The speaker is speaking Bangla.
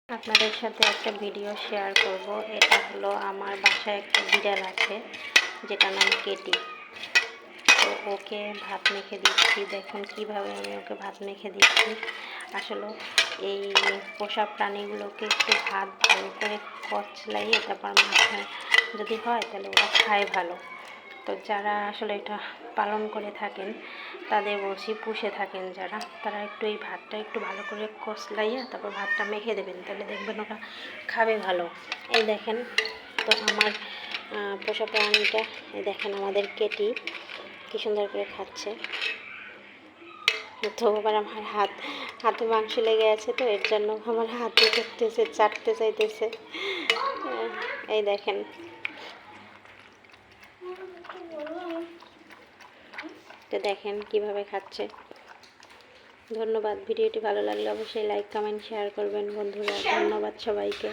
আপনাদের সাথে একটা ভিডিও শেয়ার করব। এটা হলো আমার বাসায় একটা বিড়াল আছে যেটার নাম কেটি। তো ওকে ভাত মেখে দিচ্ছি। দেখুন কিভাবে আমি ওকে ভাত মেখে দিচ্ছি। আসলে এই পোষা প্রাণীগুলোকে একটু ভাত ভালো করে কচলাইয়ে তারপর মাথায় যদি হয় তাহলে ওরা খায় ভালো। তো যারা আসলে এটা পালন করে থাকেন তাদের বলছি, পুষে থাকেন যারা, তারা একটু এই ভাতটা একটু ভালো করে কচলাইয়া তারপর ভাতটা মেখে দেবেন, তাহলে দেখবেন ওরা খাবে ভালো। এই দেখেন, তো আমার পোষা প্রাণীটা, এই দেখেন আমাদের কেটি কী সুন্দর করে খাচ্ছে। তো আবার আমার হাতে মাংস লেগে আছে, তো এর জন্য আমার হাতে করতেছে, চাটতে চাইতেছে। এই দেখেন, তো দেখেন কিভাবে খাচ্ছে। ধন্যবাদ। ভিডিওটি ভালো লাগলে অবশ্যই লাইক, কমেন্ট, শেয়ার করবেন বন্ধুরা। ধন্যবাদ সবাইকে।